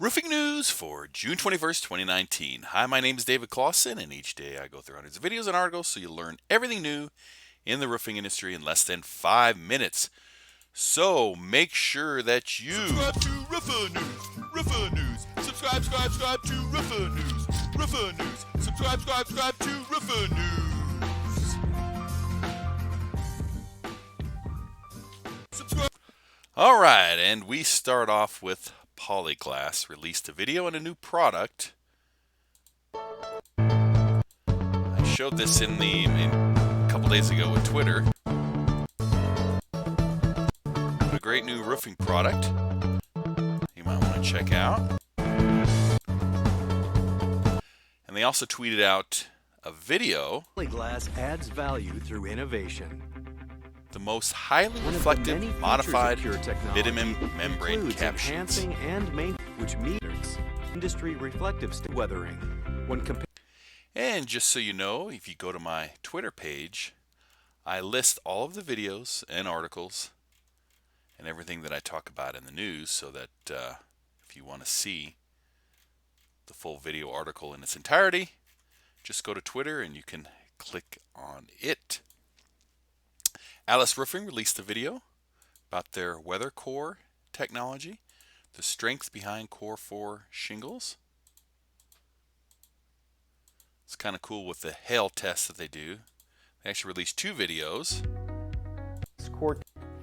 Roofing news for June 21st, 2019. Hi, my name is David Clausen, and each day I go through hundreds of videos and articles so you learn everything new in the roofing industry in less than 5 minutes. So make sure that you subscribe to Roofer News. Roofer News. Subscribe to Roofer News. Roofer News. Subscribe to Roofer News. Subscribe. All right, and we start off with Polyglass released a video and a new product. I showed this in a couple days ago with Twitter. A great new roofing product you might want to check out. And they also tweeted out a video. Polyglass adds value through innovation. The most highly reflective modified bitumen membrane cap sheets. Which meters industry reflective weathering when compared. And just so you know, if you go to my Twitter page, I list all of the videos and articles and everything that I talk about in the news, so that if you want to see the full video article in its entirety, just go to Twitter and you can click on it. Alice Roofing released a video about their WeatherCore technology, the strength behind Core 4 shingles. It's kind of cool with the hail test that they do. They actually released 2 videos.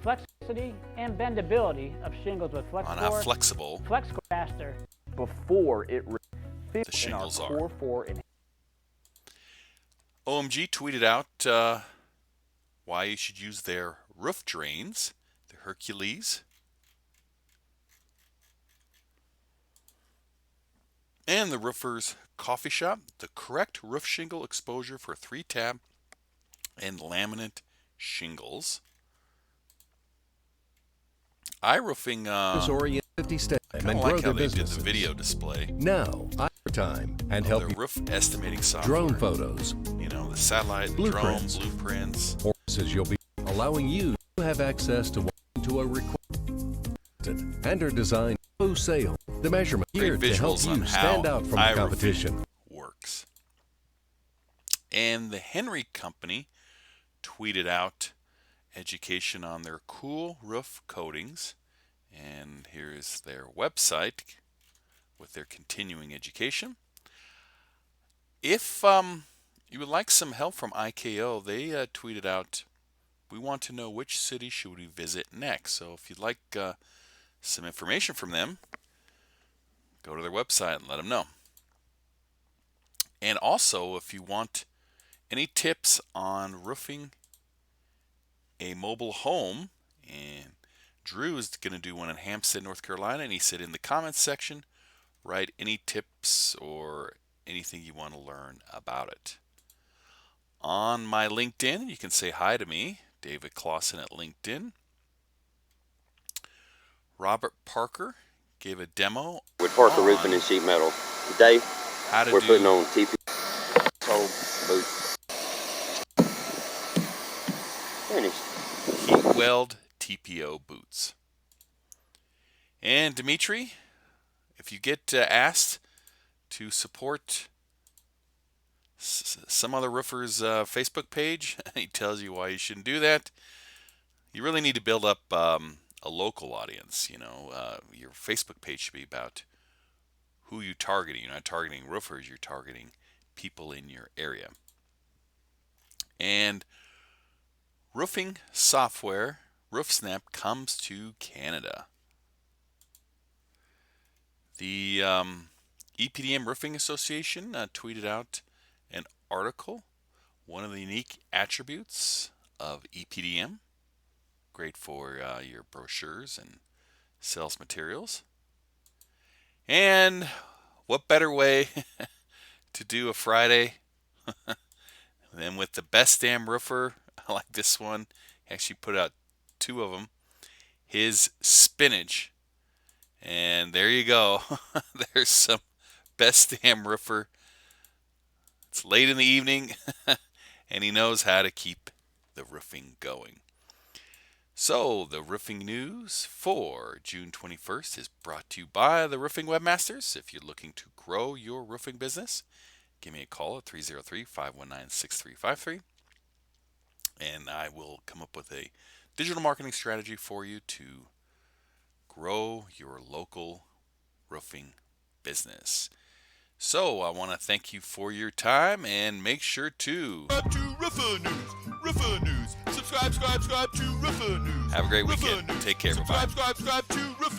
Flexicity and bendability of shingles with FlexCore. On how flexible FlexCore faster before it the shingles are. Core 4 OMG tweeted out why you should use their roof drains, the Hercules. And the Roofer's Coffee Shop, the correct roof shingle exposure for 3-tab and laminate shingles. iRoofing Orient 50 step I and kind of grow like how their they did businesses. the video display. Now, time and help The you roof estimating software. drone photos. You know, the satellite Blueprints. drone blueprints. Horses you'll be allowing you to have access to a requested and are designed to sale. The measurement here Great to help visuals on you how stand out from the iRoofing competition. works. And the Henry Company tweeted out education on their cool roof coatings. And here's their website with their continuing education. If you would like some help from IKO, they tweeted out, we want to know which city should we visit next. So if you'd like some information from them, go to their website and let them know. And also, if you want any tips on roofing a mobile home, and Drew is going to do one in Hampstead, North Carolina, and he said in the comments section, write any tips or anything you want to learn about it. On my LinkedIn, you can say hi to me, David Clausen at LinkedIn. Robert Parker gave a demo with Parker Roofing and Sheet Metal. Today, how to we're do putting on TP sole boots. Finished. heat weld TPO boots. And Dimitri, if you get asked to support some other roofer's Facebook page, he tells you why you shouldn't do that. You really need to build up a local audience. You know, your Facebook page should be about who you're targeting. You're not targeting roofers, you're targeting people in your area. And roofing software, RoofSnap, comes to Canada. The EPDM Roofing Association tweeted out an article, one of the unique attributes of EPDM, great for your brochures and sales materials. And what better way to do a Friday than with the best damn roofer like this one. He actually put out 2 of them. His spinach. And there you go. There's some best damn roofer. It's late in the evening and he knows how to keep the roofing going. So, the roofing news for June 21st is brought to you by the Roofing Webmasters. If you're looking to grow your roofing business, give me a call at 303-519-6353, and I will come up with a digital marketing strategy for you to grow your local roofing business. So, I want to thank you for your time, and make sure to Subscribe to Roofer News. Roofer News. Subscribe to Roofer News. have a great Roofer weekend. News. Take care. Bye-bye. Subscribe to Roofer